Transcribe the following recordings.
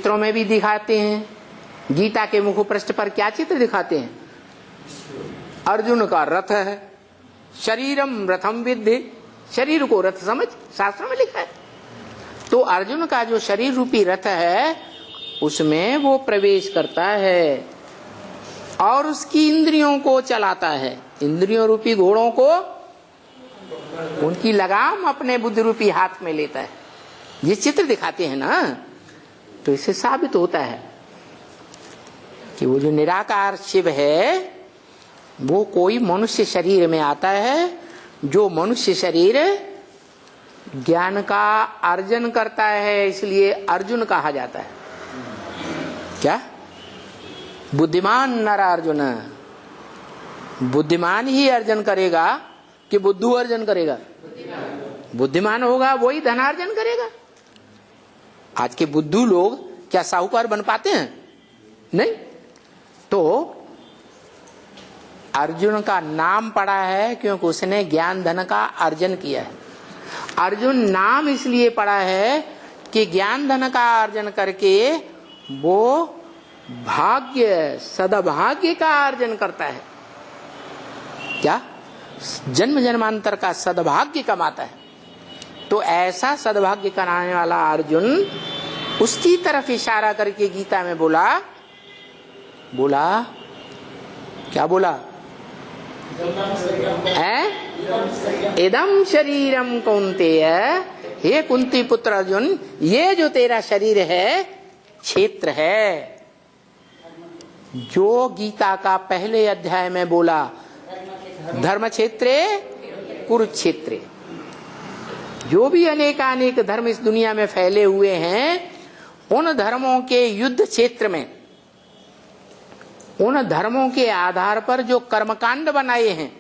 चित्रों में भी दिखाते हैं। गीता के मुख पृष्ठ पर क्या चित्र दिखाते हैं? अर्जुन का रथ है, शरीरम रथम विद्धि, शरीर को रथ समझ, शास्त्र में लिखा है। तो अर्जुन का जो शरीर रूपी रथ है उसमें वो प्रवेश करता है और उसकी इंद्रियों को चलाता है। इंद्रियों रूपी घोड़ों को उनकी लगाम अपने बुद्धि रूपी हाथ में लेता है। ये चित्र दिखाते हैं ना, तो इससे साबित होता है कि वो जो निराकार शिव है वो कोई मनुष्य शरीर में आता है, जो मनुष्य शरीर ज्ञान का अर्जन करता है, इसलिए अर्जुन कहा जाता है। क्या? बुद्धिमान नर अर्जुन। बुद्धिमान ही अर्जन करेगा कि बुद्धू अर्जन करेगा? बुद्धिमान होगा वही धनार्जन करेगा। आज के बुद्धू लोग क्या साहूकार बन पाते हैं? नहीं। तो अर्जुन का नाम पड़ा है क्योंकि उसने ज्ञान धन का अर्जन किया है। अर्जुन नाम इसलिए पड़ा है कि ज्ञान धन का अर्जन करके वो भाग्य, सद्भाग्य का अर्जन करता है। क्या? जन्म जन्मांतर का सद्भाग्य कमाता है। तो ऐसा सद्भाग्य कराने वाला अर्जुन उसकी तरफ इशारा करके गीता में बोला क्या बोला? इदम शरीरम कौन्तेय, हे कुंती पुत्र अर्जुन, ये जो तेरा शरीर है क्षेत्र है। जो गीता का पहले अध्याय में बोला धर्म क्षेत्रे कुरुक्षेत्रे, जो भी अनेकानेक धर्म इस दुनिया में फैले हुए हैं उन धर्मों के युद्ध क्षेत्र में, उन धर्मों के आधार पर जो कर्मकांड बनाए हैं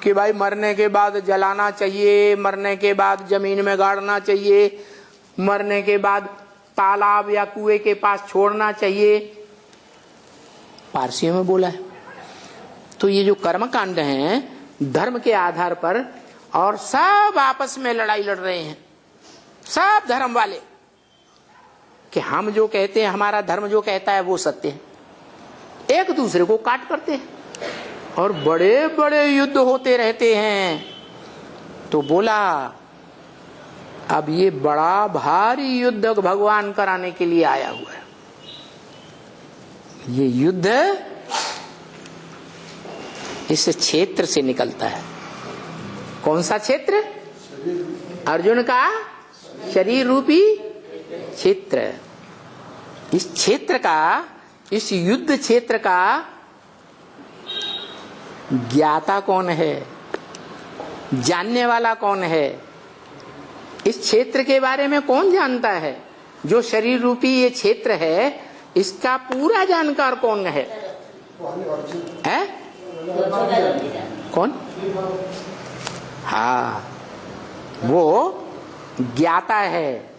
कि भाई मरने के बाद जलाना चाहिए, मरने के बाद जमीन में गाड़ना चाहिए, मरने के बाद तालाब या कुएं के पास छोड़ना चाहिए, पारसियों में बोला है। तो ये जो कर्मकांड हैं धर्म के आधार पर, और सब आपस में लड़ाई लड़ रहे हैं, सब धर्म वाले, कि हम जो कहते हैं, हमारा धर्म जो कहता है वो सत्य है, एक दूसरे को काट करते हैं और बड़े बड़े युद्ध होते रहते हैं। तो बोला अब ये बड़ा भारी युद्ध भगवान कराने के लिए आया हुआ है। ये युद्ध इस क्षेत्र से निकलता है। कौन सा क्षेत्र? अर्जुन का शरीर रूपी क्षेत्र। इस क्षेत्र का, इस युद्ध क्षेत्र का ज्ञाता कौन है, जानने वाला कौन है, इस क्षेत्र के बारे में कौन जानता है? जो शरीर रूपी ये क्षेत्र है इसका पूरा जानकार कौन है? कौन? हाँ, वो ज्ञाता है।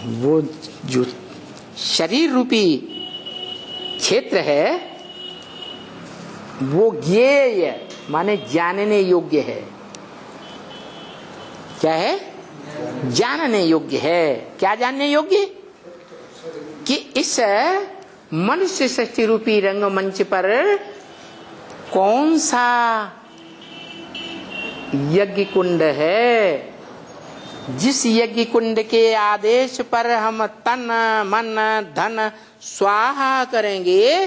वो जो शरीर रूपी क्षेत्र है वो ज्ञेय माने जानने योग्य है। क्या है? जानने योग्य है। क्या जानने योग्य? कि इस मनुष्य सृष्टि रूपी रंगमंच पर कौन सा यज्ञ कुंड है, जिस यज्ञ कुंड के आदेश पर हम तन मन धन स्वाहा करेंगे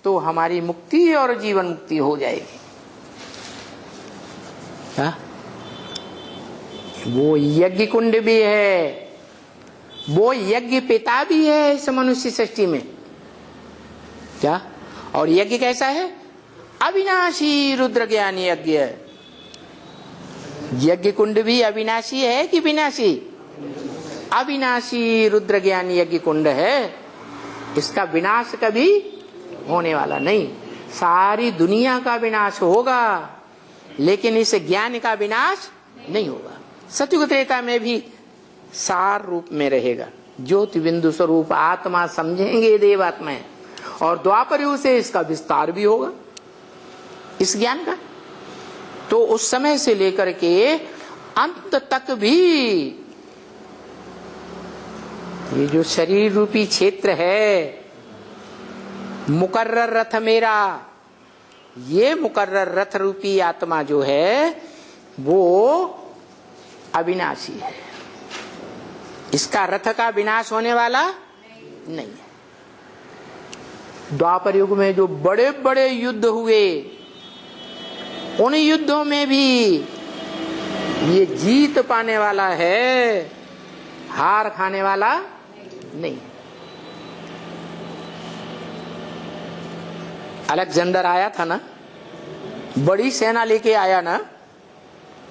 तो हमारी मुक्ति और जीवन मुक्ति हो जाएगी। क्या? वो यज्ञ कुंड भी है, वो यज्ञ पिता भी है इस मनुष्य सृष्टि में। क्या? और यज्ञ कैसा है? अविनाशी रुद्र ज्ञान यज्ञ। यज्ञ कुंड भी अविनाशी है कि विनाशी? अविनाशी रुद्र ज्ञान यज्ञ कुंड है। इसका विनाश कभी होने वाला नहीं। सारी दुनिया का विनाश होगा लेकिन इस ज्ञान का विनाश नहीं होगा। सतयुग त्रेता में भी सार रूप में रहेगा। ज्योति बिंदु स्वरूप आत्मा समझेंगे देवात्मा, और द्वापर युग से इसका विस्तार भी होगा इस ज्ञान का। तो उस समय से लेकर के अंत तक भी ये जो शरीर रूपी क्षेत्र है, मुकर्रर रथ मेरा, ये मुकर्रर रथ रूपी आत्मा जो है वो अविनाशी है। इसका रथ का विनाश होने वाला नहीं है। द्वापर युग में जो बड़े बड़े युद्ध हुए, उन युद्धों में भी ये जीत पाने वाला है, हार खाने वाला नहीं। अलेक्जेंडर आया था ना, बड़ी सेना लेके आया ना,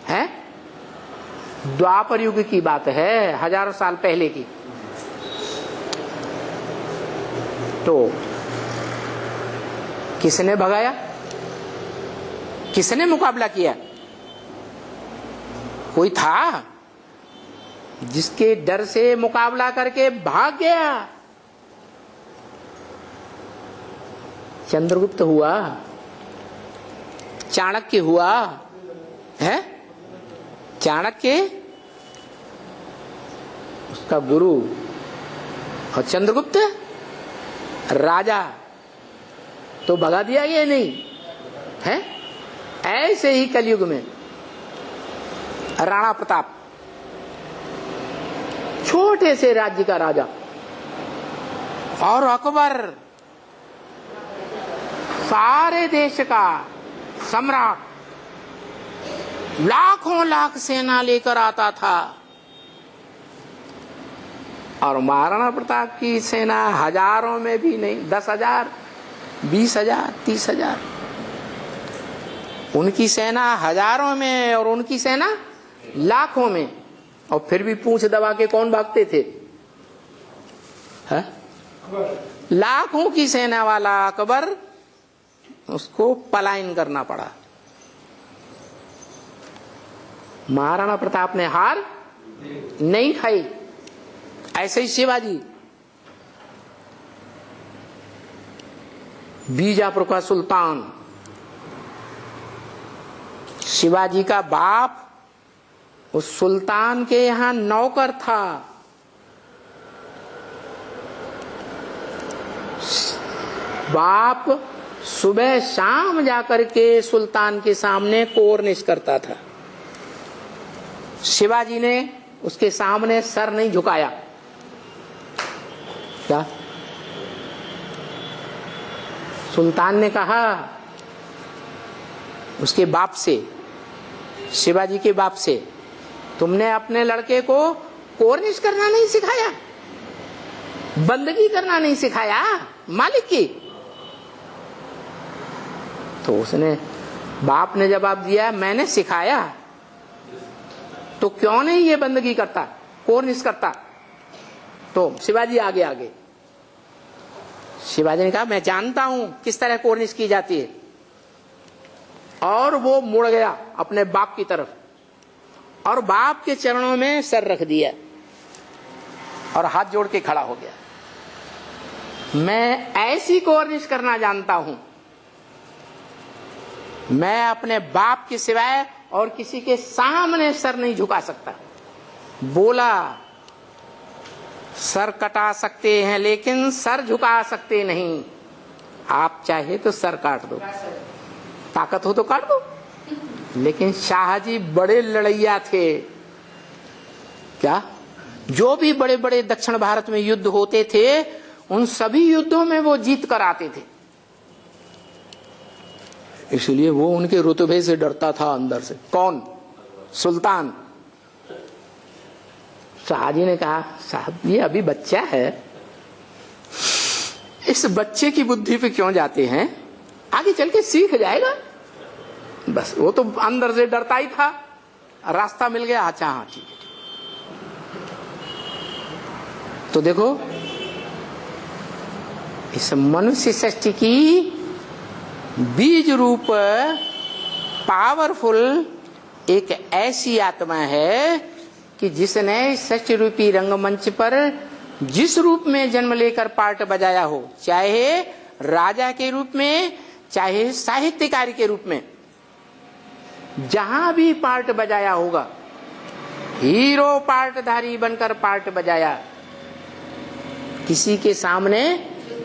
है? द्वापर युग की बात है, हजारों साल पहले की। तो किसने भगाया? किसने मुकाबला किया? कोई था जिसके डर से मुकाबला करके भाग गया? चंद्रगुप्त हुआ, चाणक्य हुआ, है? चाणक्य उसका गुरु और चंद्रगुप्त राजा, तो भगा दिया ये नहीं है? ऐसे ही कलयुग में राणा प्रताप, छोटे से राज्य का राजा, और अकबर सारे देश का सम्राट, लाखों लाख सेना लेकर आता था, और महाराणा प्रताप की सेना हजारों में भी नहीं, 10,000, 20,000, 30,000। उनकी सेना हजारों में और उनकी सेना लाखों में, और फिर भी पूंछ दबा के कौन भागते थे? है? लाखों की सेना वाला अकबर, उसको पलायन करना पड़ा। महाराणा प्रताप ने हार नहीं खाई। ऐसे ही शिवाजी, बीजापुर का सुल्तान, शिवाजी का बाप उस सुल्तान के यहां नौकर था। बाप सुबह शाम जाकर के सुल्तान के सामने कोर्निश करता था। शिवाजी ने उसके सामने सर नहीं झुकाया। क्या? सुल्तान ने कहा उसके बाप से, शिवाजी के बाप से, तुमने अपने लड़के को कोर्निश करना नहीं सिखाया, बंदगी करना नहीं सिखाया मालिक की? तो उसने, बाप ने जवाब दिया, मैंने सिखाया, तो क्यों नहीं ये बंदगी करता, कोर्निश करता? तो शिवाजी आगे आगे, शिवाजी ने कहा मैं जानता हूं किस तरह कोर्निश की जाती है, और वो मुड़ गया अपने बाप की तरफ और बाप के चरणों में सर रख दिया और हाथ जोड़ के खड़ा हो गया। मैं ऐसी कोर्निश करना जानता हूं, मैं अपने बाप के सिवाय और किसी के सामने सर नहीं झुका सकता। बोला, सर कटा सकते हैं लेकिन सर झुका सकते नहीं। आप चाहे तो सर काट दो, ताकत हो तो काट दो। लेकिन शाहजी बड़े लड़ैया थे। क्या? जो भी बड़े बड़े दक्षिण भारत में युद्ध होते थे, उन सभी युद्धों में वो जीत कर आते थे। इसलिए वो उनके रुतबे से डरता था अंदर से। कौन? सुल्तान। शाहजी ने कहा, साहब ये अभी बच्चा है, इस बच्चे की बुद्धि पे क्यों जाते हैं, आगे चल के सीख जाएगा। बस वो तो अंदर से डरता ही था। रास्ता मिल गया, अच्छा हाँ ठीक है। तो देखो, इस मनुष्य सृष्टि की बीज रूप पावरफुल एक ऐसी आत्मा है कि जिसने सृष्टि रूपी रंगमंच पर जिस रूप में जन्म लेकर पार्ट बजाया हो, चाहे राजा के रूप में, चाहे साहित्यकार के रूप में, जहां भी पार्ट बजाया होगा, हीरो पार्टधारी बनकर पार्ट बजाया, किसी के सामने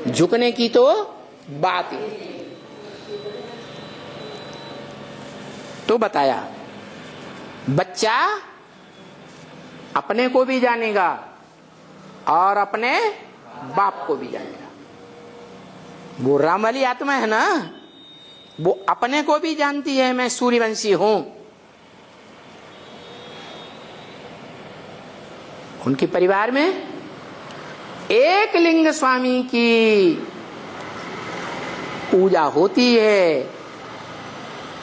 झुकने की तो बात ही नहीं। तो बताया बच्चा अपने को भी जानेगा और अपने बाप को भी जानेगा। वो राम वाली आत्मा है ना, वो अपने को भी जानती है मैं सूर्यवंशी हूं। उनके परिवार में एक लिंग स्वामी की पूजा होती है,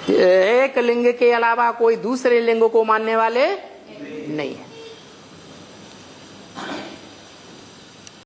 एक लिंग के अलावा कोई दूसरे लिंग को मानने वाले नहीं है।